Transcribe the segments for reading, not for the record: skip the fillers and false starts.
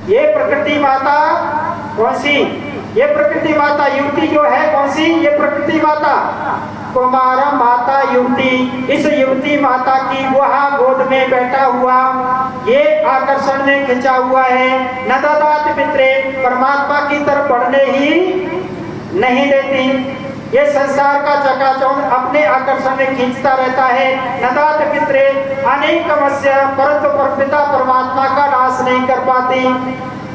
ये प्रकृति माता कौन सी? ये प्रकृति माता युवती जो है कौन सी? ये प्रकृति माता कुमारा माता युवती। इस युवती माता की वह गोद में बैठा हुआ ये आकर्षण में खिंचा हुआ है। न ददाति पित्रे, परमात्मा की तरफ बढ़ने ही नहीं देती। ये संसार का चकाचौंध अपने आकर्षण में खींचता रहता है। नदात पित्रे अनेकमस्य, परंतु परपिता परमात्मा का नाश नहीं कर पाती।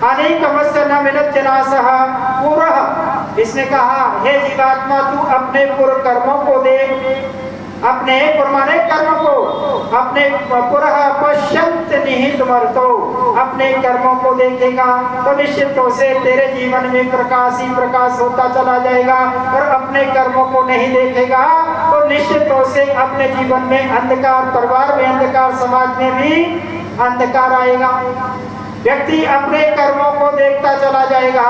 अनेकमस्य न मिलत जनासः पूर्व, इसने कहा हे जीवात्मा तू अपने पूर्व कर्मों को देख, अपने पुराने कर्मों को, अपने पुरः पश्यन्त निहित मर्तो, अपने कर्मों को देखेगा तो निश्चित तौर से तेरे जीवन में प्रकाश ही प्रकाश होता चला जाएगा। और अपने कर्मों को नहीं देखेगा तो निश्चित तौर से अपने जीवन में अंधकार, परिवार में अंधकार, समाज में भी अंधकार आएगा। व्यक्ति अपने कर्मों को देखता चला जाएगा।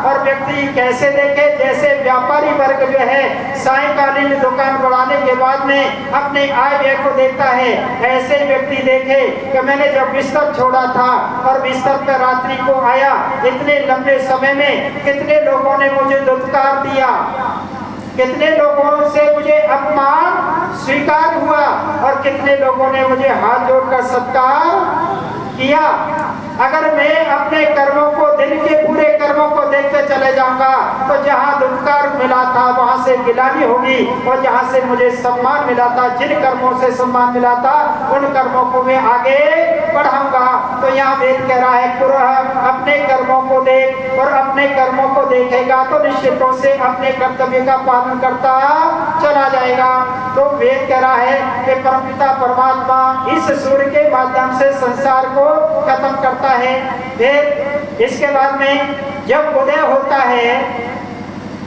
और व्यक्ति कैसे देखे? जैसे व्यापारी वर्ग जो है सायंकालीन दुकान बढ़ाने के बाद में अपने आय व्यय को देखता है, ऐसे व्यक्ति देखे कि मैंने जब बिस्तर छोड़ा था और बिस्तर पर रात्रि को आया, इतने लंबे समय में कितने लोगों ने मुझे दुत्कार दिया, कितने लोगों से मुझे अपमान स्वीकार हुआ और कितने लोगों ने मुझे हाथ जोड़कर सत्कार किया। अगर मैं अपने कर्मों को, दिन के पूरे कर्मों को देखते चले जाऊंगा तो जहां दुत्कार मिला था वहां से गिलानी होगी, और जहां से मुझे सम्मान मिला था, जिन कर्मों से सम्मान मिला था, उन कर्मों को मैं आगे बढ़ाऊंगा। तो यहाँ वेद कह रहा है पूर्व अपने कर्मों को देख, और अपने कर्मों को देखेगा तो निश्चितों से अपने कर्तव्य का पालन करता चला जाएगा। तो वेद कह रहा है कि परमपिता परमात्मा इस सूर्य के माध्यम से संसार को खत्म करता है। फिर इसके बाद में जब उदय होता है,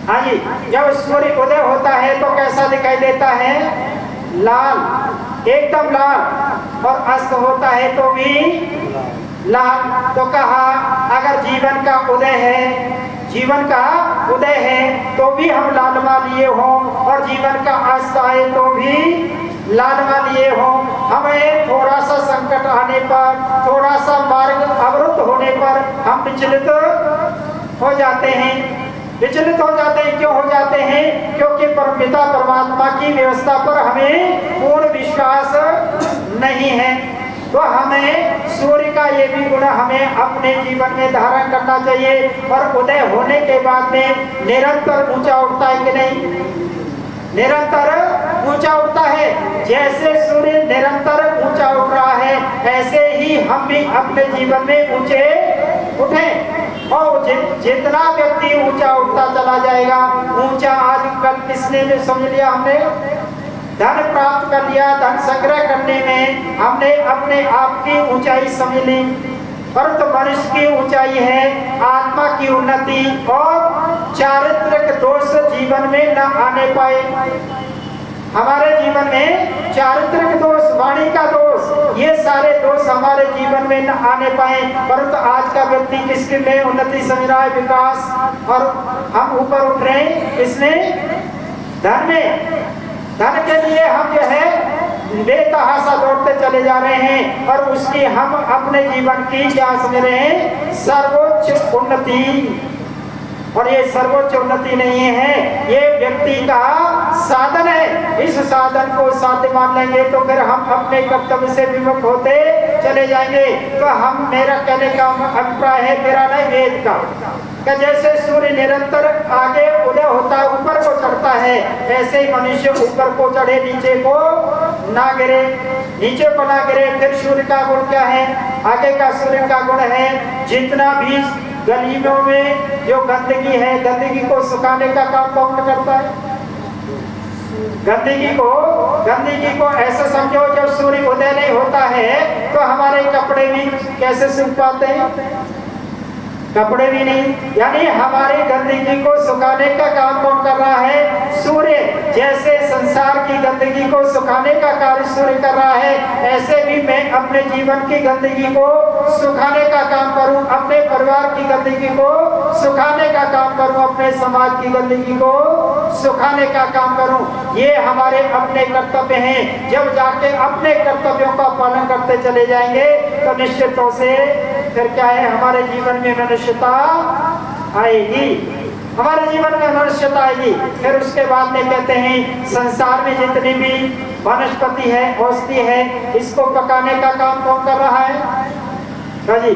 हाँ जी, जब सूर्य उदय होता है तो कैसा दिखाई देता है? लाल, एकदम लाल। और अस्त होता है तो भी लाल। तो कहा अगर जीवन का उदय है, जीवन का उदय है तो भी हम लालमा लिए हों, और जीवन का अस्त आए तो भी लालमा लिए हों। हमें थोड़ा सा संकट आने पर, थोड़ा सा मार्ग अवरुद्ध होने पर हम विचलित हो जाते हैं। विचलित हो जाते हैं, क्यों हो जाते हैं? क्योंकि परमपिता परमात्मा की व्यवस्था पर हमें पूर्ण विश्वास नहीं है। तो हमें सूर्य का ये भी गुण हमें अपने जीवन में धारण करना चाहिए। और उदय होने के बाद में निरंतर ऊंचा उठता है कि नहीं? निरंतर ऊंचा उठता है। जैसे सूर्य निरंतर ऊंचा उठ रहा है, ऐसे ही हम भी अपने जीवन में ऊंचे उठें। और जितना व्यक्ति ऊंचा उठता चला जाएगा, ऊंचा आजकल किसने जो समझ लिया? हमने धन प्राप्त कर लिया, धन संग्रह करने में हमने अपने आप की ऊंचाई समझ ली। परंतु मनुष्य की ऊंचाई है आत्मा की उन्नति और चारित्रिक दोष जीवन में न आने पाए। हमारे जीवन में चारित्रिक दोष, वाणी का दोष, ये सारे दोष हमारे जीवन में न आने पाए। परंतु आज का व्यक्ति किसके में उन्नति समझ रहा है? विकास। और हम ऊपर उठ रहे हैं इसमें धन में। धन के लिए हम जो है बेतहाशा दौड़ते चले जा रहे हैं, और उसकी हम अपने जीवन की क्या समझ रहे हैं? सर्वोच्च उन्नति। और ये सर्वोच्च उन्नति नहीं है, ये व्यक्ति का साधन है। इस साधन को साध्य मान लेंगे तो फिर हम अपने कर्तव्य से विमुख होते चले जाएंगे। तो हम, मेरा कहने का अभिप्राय है, मेरा नहीं वेद का, कि जैसे सूर्य निरंतर आगे उदय होता है, ऊपर को चढ़ता है, ऐसे ही मनुष्य ऊपर को चढ़े, नीचे को ना गिरे, नीचे को ना गिरे। फिर सूर्य का गुण क्या है? आगे का सूर्य का गुण है जितना भी गलियों में जो गंदगी है, गंदगी को सुखाने का काम कौन करता है? गंदगी को ऐसे समझो, जब सूर्य उदय नहीं होता है तो हमारे कपड़े भी कैसे सूख पाते हैं? कपड़े भी नहीं। यानी हमारी गंदगी को सुखाने का काम कौन कर रहा है? सूर्य। जैसे संसार की गंदगी को सुखाने का कार्य सूर्य कर रहा है, ऐसे भी मैं अपने जीवन की गंदगी को सुखाने का काम करूं, अपने परिवार की गंदगी को सुखाने का काम करूं, अपने समाज की गंदगी को सुखाने का काम करूं। ये हमारे अपने कर्तव्य हैं। जब जाके अपने कर्तव्यों का पालन करते चले जाएंगे तो निश्चित तौर से फिर क्या है, हमारे जीवन में मनुष्यता आएगी, हमारे जीवन में मनुष्यता आएगी। फिर उसके बाद में कहते हैं संसार में जितनी भी वनस्पति है, औषधि है, इसको पकाने का काम कौन कर रहा है? जी,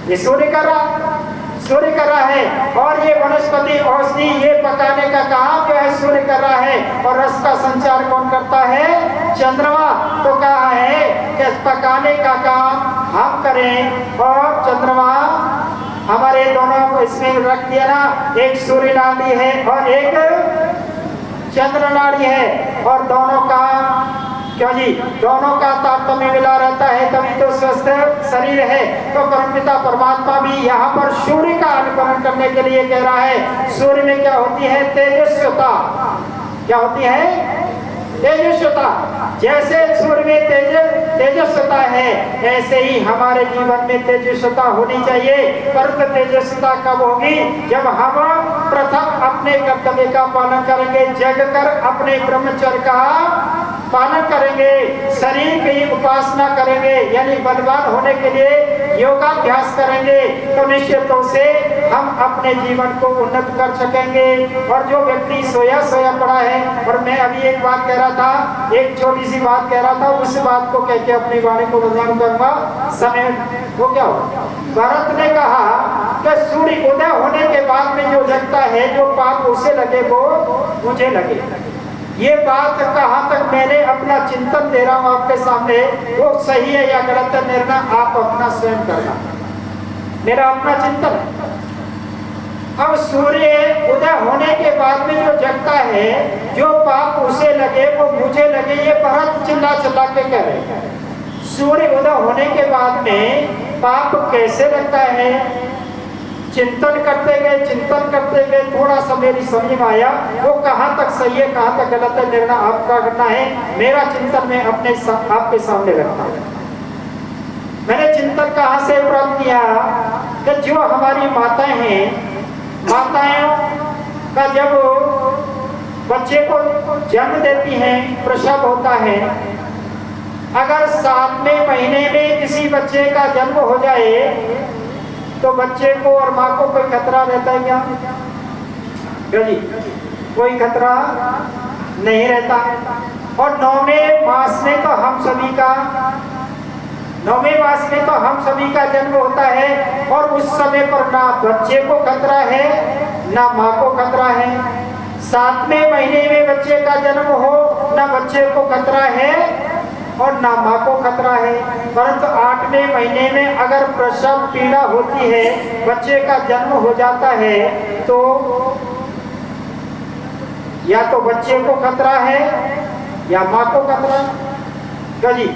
ये सूर्य कर रहा, सूर्य कर रहा है। और ये वनस्पति औषधि ये पकाने का काम जो है सूर्य कर रहा है। और रस का संचार कौन करता है? चंद्रमा। तो कहा है कि पकाने का काम हम करें और चंद्रमा हमारे दोनों को इसमें रख दिया ना, एक सूर्य नाड़ी है और एक चंद्र नाड़ी है, और दोनों का क्यों जी, दोनों का तारतम्य मिला रहता है, तभी तो स्वस्थ शरीर है। तो परमपिता परमात्मा भी यहाँ पर सूर्य का अनुकरण करने के लिए कह रहा है। सूर्य में क्या होती है? तेजस्वता। क्या होती है? तेजस्वता। जैसे सूर्य में तेजस्वता है, ऐसे ही हमारे जीवन में तेजस्वता होनी चाहिए। परंतु तेजस्वता कब होगी? जब हम प्रथम अपने कर्तव्य का पालन करेंगे, जग कर अपने ब्रह्मचर्य का पालन करेंगे, शरीर की उपासना करेंगे, यानी बलवान होने के लिए योगाभ्यास करेंगे, तो निश्चित रूप से हम अपने जीवन को उन्नत कर सकेंगे। और जो व्यक्ति सोया सोया पड़ा है, और मैं अभी एक बात कह रहा था, एक छोटी सी बात कह रहा था, उस बात को कह के अपनी वाणी को बदनाम करूंगा। समय वो क्या हो, भरत ने कहा कि सूर्य उदय होने के बाद में जो जगता है, जो पाप उसे लगे वो मुझे लगे। ये बात कहाँ तक मैंने अपना चिंतन दे रहा हूँ आपके सामने, वो सही है या गलत है, निर्णय आप अपना स्वयं करना, मेरा अपना चिंतन है। अब सूर्य उदय होने के बाद में जो जगता है, जो पाप उसे लगे वो मुझे लगे, ये भरत चिल्ला चिल्ला के कह रहे हैं। सूर्य उदय होने के बाद में पाप कैसे लगता है? चिंतन करते गए थोड़ा सा मेरी समझ में आया, वो कहाँ तक सही है कहाँ तक गलत है, निर्णय आपका करना है। मेरा चिंतन मैं अपने आपके सामने रखता हूँ। मैंने चिंतन कहाँ से प्राप्त किया कि जो हमारी माताएं हैं, माताओं का जब बच्चे को जन्म देती हैं, प्रसव होता है, अगर 7वें महीने में किसी बच्चे का जन्म हो जाए तो बच्चे को और माँ को कोई खतरा रहता है क्या जी? कोई खतरा नहीं रहता। और 9वें मास में तो हम सभी का 9वें मास में तो हम सभी का जन्म होता है, और उस समय पर ना बच्चे को खतरा है ना माँ को खतरा है। 7वें महीने में बच्चे का जन्म हो, ना बच्चे को खतरा है और ना माँ को खतरा है। परंतु 8वें महीने में अगर प्रसव पीड़ा होती है, बच्चे का जन्म हो जाता है, तो या तो बच्चे को खतरा है या माँ को खतरा है जी।